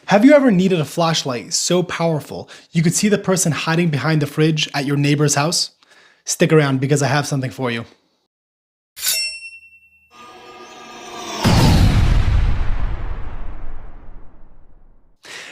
Have you ever needed a flashlight so powerful you could see the person hiding behind the fridge at your neighbor's house? Stick around because I have something for you.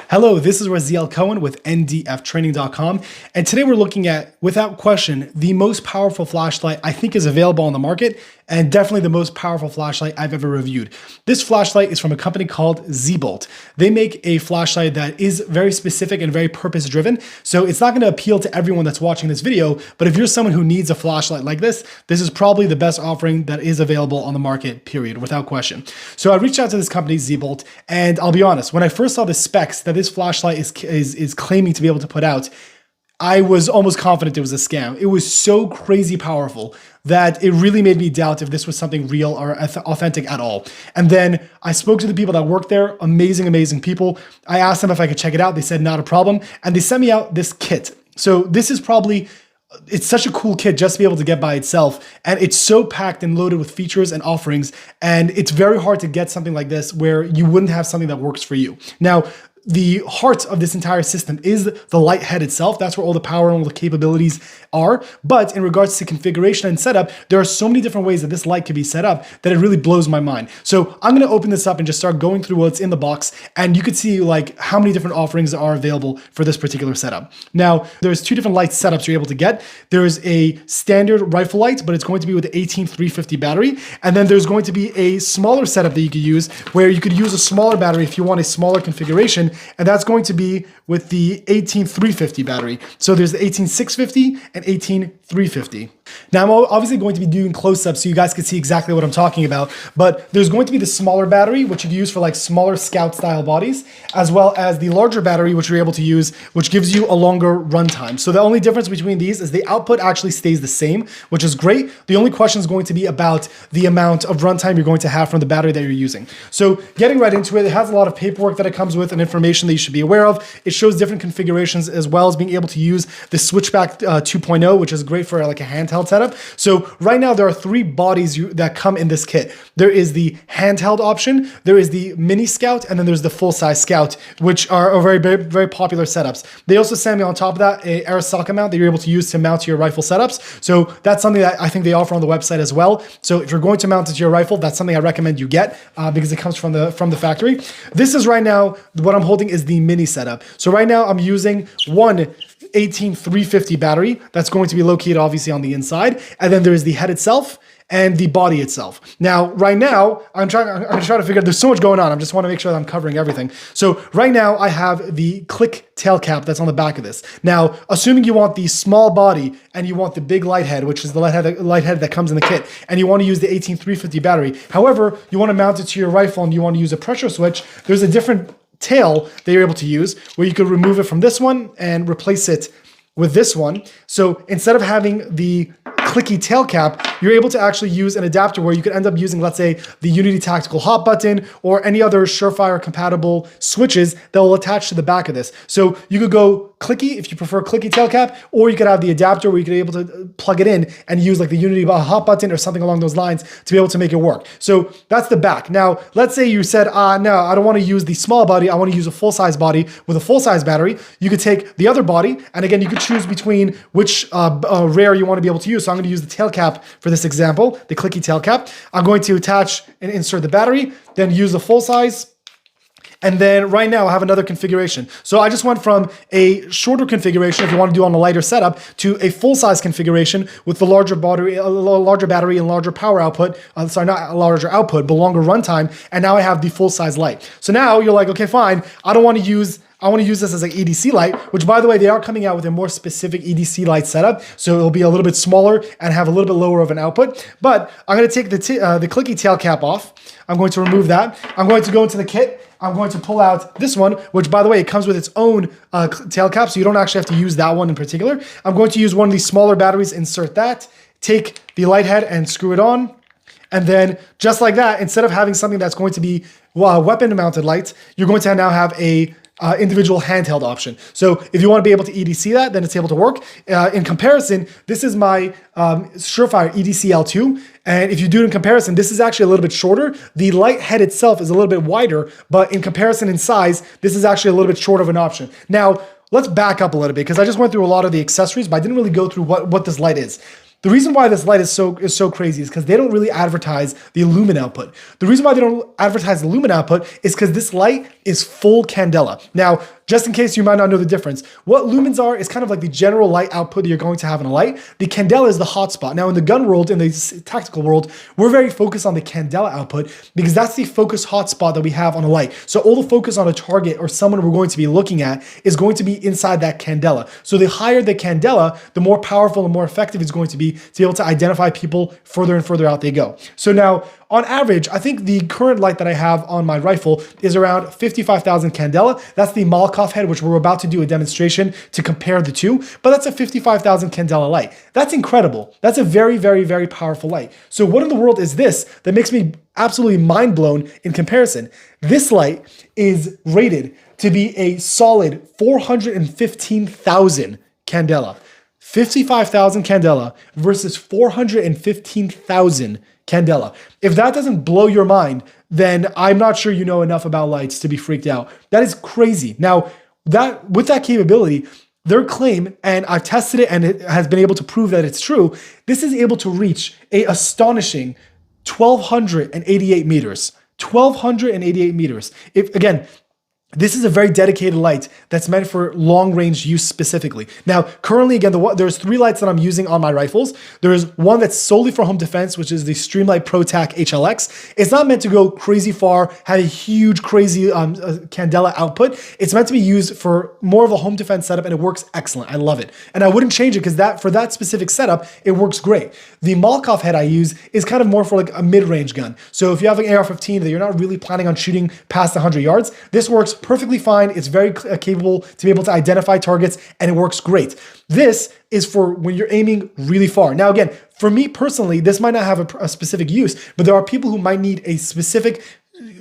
Hello, this is Raziel Cohen with ndftraining.com, and today we're looking at, without question, the most powerful flashlight I think is available on the market, and definitely the most powerful flashlight I've ever reviewed. This flashlight is from a company called Z-Bolt. They make a flashlight that is very specific and very purpose-driven, so it's not going to appeal to everyone that's watching this video, but if you're someone who needs a flashlight like this is probably the best offering that is available on the market, period, without question. So I reached out to this company, Z-Bolt, and I'll be honest, when I first saw the specs that this flashlight is claiming to be able to put out, I was almost confident it was a scam. It was so crazy powerful that it really made me doubt if this was something real or authentic at all. And then I spoke to the people that work there, amazing people. I asked them if I could check it out. They said not a problem. And they sent me out this kit. So this is it's such a cool kit just to be able to get by itself. And it's so packed and loaded with features and offerings. And it's very hard to get something like this where you wouldn't have something that works for you. Now, the heart of this entire system is the light head itself. That's where all the power and all the capabilities are. But in regards to configuration and setup, there are so many different ways that this light can be set up that it really blows my mind. So I'm going to open this up and just start going through what's in the box. And you could see like how many different offerings are available for this particular setup. Now, there's two different light setups you're able to get. There's a standard rifle light, but it's going to be with the 18350 battery. And then there's going to be a smaller setup that you could use where you could use a smaller battery if you want a smaller configuration. And that's going to be with the 18350 battery. So there's the 18650 and 18350. Now I'm obviously going to be doing close-ups so you guys can see exactly what I'm talking about, but there's going to be the smaller battery, which you can use for like smaller scout style bodies, as well as the larger battery, which you're able to use, which gives you a longer runtime. So the only difference between these is the output actually stays the same, which is great. The only question is going to be about the amount of runtime you're going to have from the battery that you're using. So getting right into it, it has a lot of paperwork that it comes with and information that you should be aware of. It shows different configurations as well as being able to use the Switchback 2.0, which is great for like a handheld setup. So right now there are three bodies that come in this kit. There is the handheld option, there is the mini Scout, and then there's the full-size Scout, which are very popular setups. They also send me on top of that a Arasaka mount that you're able to use to mount your rifle setups. So that's something that I think they offer on the website as well. So if you're going to mount it to your rifle, that's something I recommend you get because it comes from the factory. This is right now, what I'm holding is the mini setup. So right now I'm using one 18350 battery that's going to be located obviously on the inside, and then there is the head itself and the body itself. Now, right now, I'm trying to figure out, there's so much going on. I just want to make sure that I'm covering everything. So right now I have the click tail cap that's on the back of this. Now, assuming you want the small body and you want the big light head, which is the light head that comes in the kit, and you want to use the 18350 battery. However, you want to mount it to your rifle and you want to use a pressure switch, there's a different tail that you're able to use where you could remove it from this one and replace it with this one. So instead of having the clicky tail cap, you're able to actually use an adapter where you could end up using, let's say, the Unity Tactical Hot button or any other Surefire compatible switches that will attach to the back of this. So you could go clicky if you prefer clicky tail cap, or you could have the adapter where you could be able to plug it in and use like the Unity Hot button or something along those lines to be able to make it work. So that's the back. Now, let's say you said, no, I don't want to use the small body. I want to use a full-size body with a full-size battery. You could take the other body, and again, you could choose between which rear you want to be able to use. So I'm going to use the tail cap for this example, the clicky tail cap. I'm going to attach and insert the battery, then use the full size. And then right now I have another configuration. So I just went from a shorter configuration, if you want to do on a lighter setup, to a full-size configuration with the larger battery and larger power output. Sorry, not a larger output, but longer runtime. And now I have the full-size light. So now you're like, okay, fine. I want to use this as an EDC light, which by the way, they are coming out with a more specific EDC light setup. So it'll be a little bit smaller and have a little bit lower of an output. But I'm going to take the clicky tail cap off. I'm going to remove that. I'm going to go into the kit. I'm going to pull out this one, which by the way, it comes with its own tail cap, so you don't actually have to use that one in particular. I'm going to use one of these smaller batteries, insert that, take the light head and screw it on. And then just like that, instead of having something that's going to be weapon mounted lights, you're going to now have a individual handheld option. So if you want to be able to EDC that, then it's able to work. In comparison, this is my Surefire EDC L2. And if you do it in comparison, this is actually a little bit shorter. The light head itself is a little bit wider, but in comparison in size, this is actually a little bit shorter of an option. Now, let's back up a little bit because I just went through a lot of the accessories, but I didn't really go through what this light is. The reason why this light is so crazy is because they don't really advertise the lumen output. The reason why they don't advertise the lumen output is because this light is full Candela. Now, just in case you might not know the difference, what lumens are is kind of like the general light output that you're going to have in a light. The Candela is the hotspot. Now, in the gun world, in the tactical world, we're very focused on the Candela output because that's the focus hotspot that we have on a light. So all the focus on a target or someone we're going to be looking at is going to be inside that Candela. So the higher the Candela, the more powerful and more effective it's going to be able to identify people further and further out they go. So now, on average, I think the current light that I have on my rifle is around 55,000 Candela. That's the Malkoff head, which we're about to do a demonstration to compare the two, but that's a 55,000 Candela light. That's incredible. That's a very, very, very powerful light. So what in the world is this that makes me absolutely mind blown in comparison? This light is rated to be a solid 415,000 Candela. 55,000 Candela versus 415,000 Candela. If that doesn't blow your mind, then I'm not sure you know enough about lights to be freaked out. That is crazy. Now, with that capability, their claim, and I've tested it and it has been able to prove that it's true, this is able to reach an astonishing 1,288 meters. 1,288 meters. Again, this is a very dedicated light that's meant for long-range use specifically. Now, currently, again, there's 3 lights that I'm using on my rifles. There's one that's solely for home defense, which is the Streamlight ProTac HLX. It's not meant to go crazy far, have a huge, crazy Candela output. It's meant to be used for more of a home defense setup, and it works excellent. I love it. And I wouldn't change it because for that specific setup, it works great. The Malkoff head I use is kind of more for like a mid-range gun. So if you have an AR-15 that you're not really planning on shooting past 100 yards, this works perfectly fine. It's very capable to be able to identify targets, and it works great. This is for when you're aiming really far. Now, again, for me personally, this might not have a specific use, but there are people who might need a specific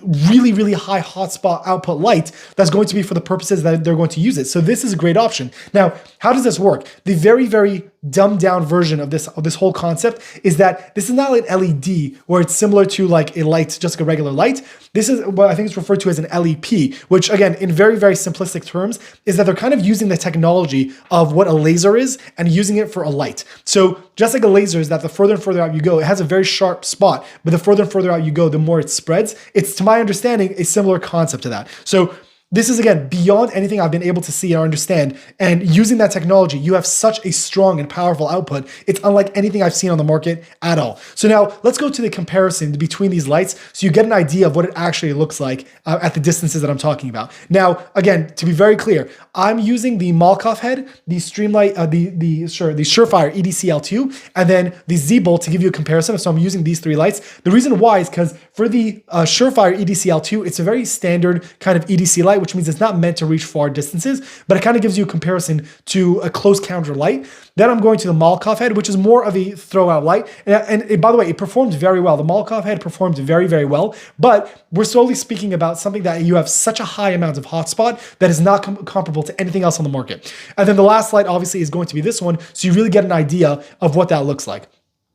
really, really high hotspot output light that's going to be for the purposes that they're going to use it. So this is a great option. Now, how does this work? The very, very dumbed down version of this whole concept is that this is not like LED where it's similar to like a light, just like a regular light. This is what I think is referred to as an LEP, which again, in very, very simplistic terms, is that they're kind of using the technology of what a laser is and using it for a light. So just like a laser is that the further and further out you go, it has a very sharp spot, but the further and further out you go, the more it spreads. It's, to my understanding, a similar concept to that. So this is, again, beyond anything I've been able to see or understand. And using that technology, you have such a strong and powerful output. It's unlike anything I've seen on the market at all. So now let's go to the comparison between these lights so you get an idea of what it actually looks like at the distances that I'm talking about. Now, again, to be very clear, I'm using the Malkoff head, the Streamlight, the Surefire EDC L2, and then the Z-Bolt to give you a comparison. So I'm using these 3 lights. The reason why is because for the Surefire EDC L2, it's a very standard kind of EDC light, which means it's not meant to reach far distances, but it kind of gives you a comparison to a close counter light. Then I'm going to the Malkoff head, which is more of a throw-out light. And by the way, it performed very well. The Malkoff head performed very, very well, but we're solely speaking about something that you have such a high amount of hotspot that is not comparable to anything else on the market. And then the last light obviously is going to be this one, so you really get an idea of what that looks like.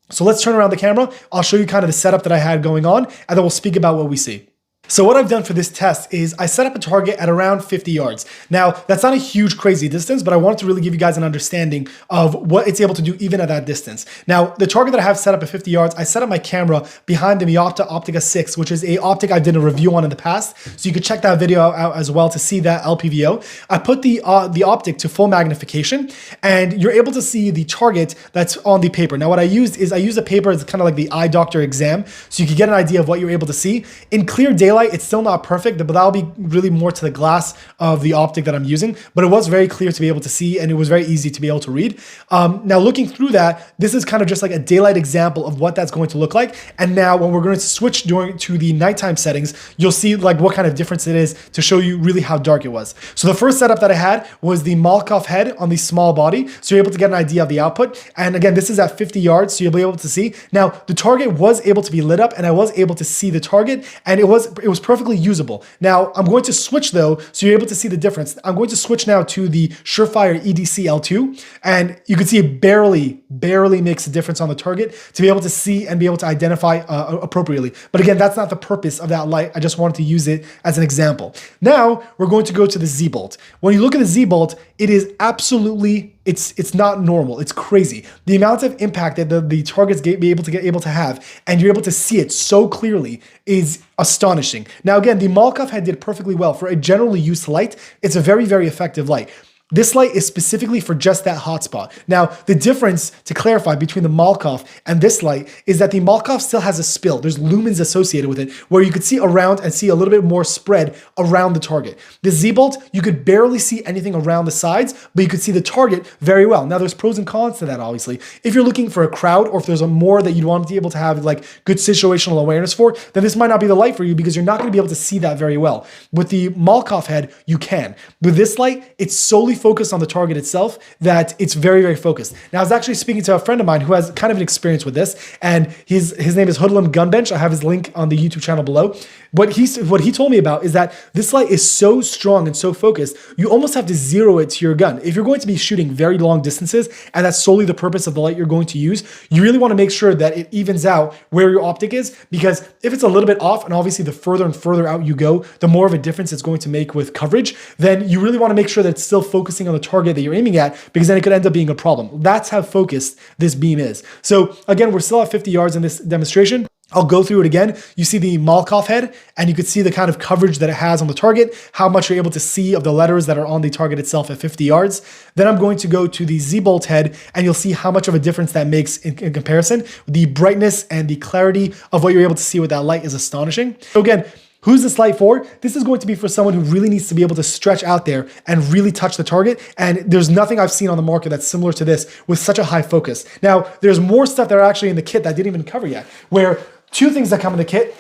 So let's turn around the camera. I'll show you kind of the setup that I had going on, and then we'll speak about what we see. So what I've done for this test is I set up a target at around 50 yards. Now, that's not a huge crazy distance, but I wanted to really give you guys an understanding of what it's able to do even at that distance. Now, the target that I have set up at 50 yards, I set up my camera behind the Miyota Optica 6, which is a optic I did a review on in the past. So you can check that video out as well to see that LPVO. I put the optic to full magnification, and you're able to see the target that's on the paper. Now, what I used a paper that's kind of like the eye doctor exam, so you can get an idea of what you're able to see. In clear daylight, it's still not perfect, but that'll be really more to the glass of the optic that I'm using. But it was very clear to be able to see, and it was very easy to be able to read. Now, looking through that, this is kind of just like a daylight example of what that's going to look like. And now when we're going to switch to the nighttime settings, you'll see like what kind of difference it is to show you really how dark it was. So the first setup that I had was the Malkoff head on the small body. So you're able to get an idea of the output. And again, this is at 50 yards, so you'll be able to see. Now, the target was able to be lit up, and I was able to see the target, and it was it was perfectly usable. Now I'm going to switch though, so you're able to see the difference. I'm going to switch now to the Surefire EDC L2, and you can see it barely makes a difference on the target to be able to see and be able to identify appropriately. But again, that's not the purpose of that light. I just wanted to use it as an example. Now we're going to go to the Z-Bolt. When you look at the Z-Bolt, it is absolutely, it's not normal. It's crazy. The amount of impact that the targets be able to have, and you're able to see it so clearly, is astonishing. Now again, the Malkoff head did perfectly well. For a generally used light, it's a very, very effective light. This light is specifically for just that hotspot. Now, the difference, to clarify, between the Malkoff and this light is that the Malkoff still has a spill. There's lumens associated with it where you could see around and see a little bit more spread around the target. The Z-Bolt, you could barely see anything around the sides, but you could see the target very well. Now, there's pros and cons to that, obviously. If you're looking for a crowd, or if there's a more that you'd want to be able to have like good situational awareness for, then this might not be the light for you because you're not going to be able to see that very well. With the Malkoff head, you can. With this light, it's solely focused on the target itself, that it's very, very focused. Now, I was actually speaking to a friend of mine who has kind of an experience with this, and his name is Hoodlum Gunbench. I have his link on the YouTube channel below. What he told me about is that this light is so strong and so focused, you almost have to zero it to your gun. If you're going to be shooting very long distances, and that's solely the purpose of the light you're going to use, you really want to make sure that it evens out where your optic is, because if it's a little bit off, and obviously the further and further out you go, the more of a difference it's going to make with coverage, then you really want to make sure that it's still focusing on the target that you're aiming at, because then it could end up being a problem. That's how focused this beam is. So again, we're still at 50 yards in this demonstration. I'll go through it again. You see the Malkoff head, and you can see the kind of coverage that it has on the target, how much you're able to see of the letters that are on the target itself at 50 yards. Then I'm going to go to the Z-Bolt head, and you'll see how much of a difference that makes in comparison. The brightness and the clarity of what you're able to see with that light is astonishing. So again, who's this light for? This is going to be for someone who really needs to be able to stretch out there and really touch the target. And there's nothing I've seen on the market that's similar to this with such a high focus. Now, there's more stuff that are actually in the kit that I didn't even cover yet, where two things that come in the kit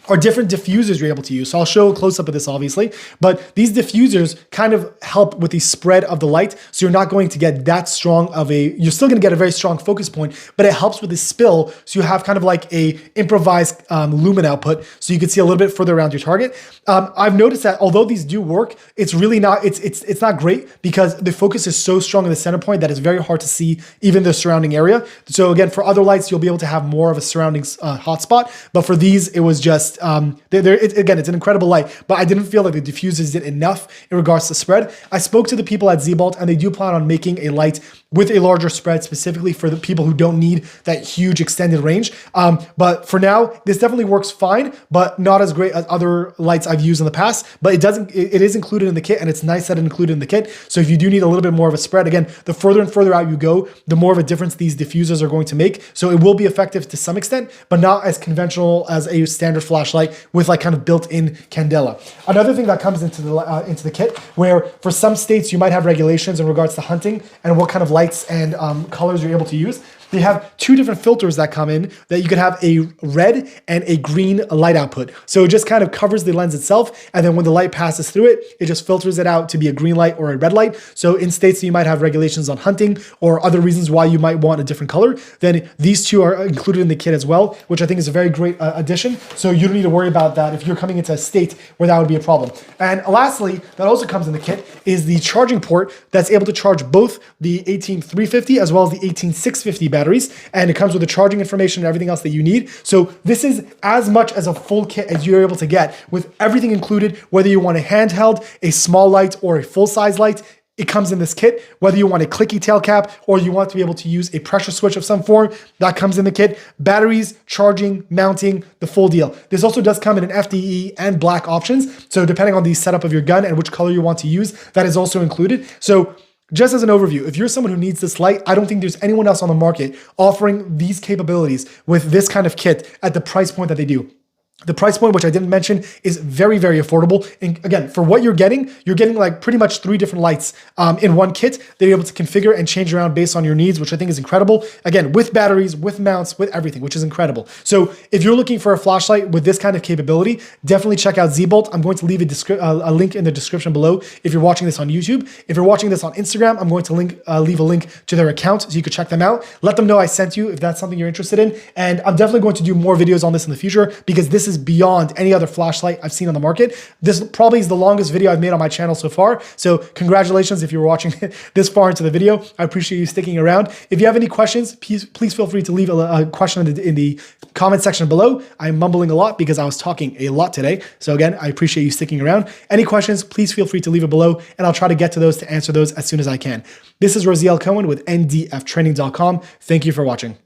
are different diffusers you're able to use. So I'll show a close-up of this, obviously, but these diffusers kind of help with the spread of the light. So you're not going to get that strong of you're still going to get a very strong focus point, but it helps with the spill. So you have kind of like a improvised lumen output, so you can see a little bit further around your target. I've noticed that although these do work, it's really not, it's not great because the focus is so strong in the center point that it's very hard to see even the surrounding area. So again, for other lights, you'll be able to have more of a surrounding hotspot, but for these, it was just, again, it's an incredible light, but I didn't feel like the diffusers did enough in regards to spread. I spoke to the people at Z-Bolt, and they do plan on making a light with a larger spread specifically for the people who don't need that huge extended range. But for now, this definitely works fine, but not as great as other lights I've used in the past. But it is included in the kit, and it's nice that it's included in the kit. So if you do need a little bit more of a spread, again, the further and further out you go, the more of a difference these diffusers are going to make. So it will be effective to some extent, but not as conventional as a standard flashlight with like kind of built-in Candela. Another thing that comes into the kit, where for some states you might have regulations in regards to hunting and what kind of lights and colors you're able to use. They have two different filters that come in that you can have a red and a green light output. So it just kind of covers the lens itself. And then when the light passes through it, it just filters it out to be a green light or a red light. So in states that you might have regulations on hunting or other reasons why you might want a different color, then these two are included in the kit as well, which I think is a very great addition. So you don't need to worry about that if you're coming into a state where that would be a problem. And lastly, that also comes in the kit is the charging port that's able to charge both the 18350 as well as the 18650 batteries, and it comes with the charging information and everything else that you need. So this is as much as a full kit as you're able to get with everything included, whether you want a handheld, a small light, or a full-size light. It comes in this kit. Whether you want a clicky tail cap or you want to be able to use a pressure switch of some form, that comes in the kit. Batteries, charging, mounting, the full deal. This also does come in an FDE and black options. So depending on the setup of your gun and which color you want to use, that is also included. So just as an overview, if you're someone who needs this light, I don't think there's anyone else on the market offering these capabilities with this kind of kit at the price point that they do. The price point, which I didn't mention, is very, very affordable. And again, for what you're getting like pretty much 3 different lights in one kit that you're able to configure and change around based on your needs, which I think is incredible. Again, with batteries, with mounts, with everything, which is incredible. So if you're looking for a flashlight with this kind of capability, definitely check out Z-Bolt. I'm going to leave a link in the description below if you're watching this on YouTube. If you're watching this on Instagram, I'm going to leave a link to their account so you can check them out. Let them know I sent you if that's something you're interested in. And I'm definitely going to do more videos on this in the future because this is is beyond any other flashlight I've seen on the market. This probably is the longest video I've made on my channel so far. So congratulations if you were watching this far into the video. I appreciate you sticking around. If you have any questions, please feel free to leave a question in the comment section below. I'm mumbling a lot because I was talking a lot today. So again, I appreciate you sticking around. Any questions, please feel free to leave it below, and I'll try to get to those, to answer those as soon as I can. This is Raziel Cohen with ndftraining.com. Thank you for watching.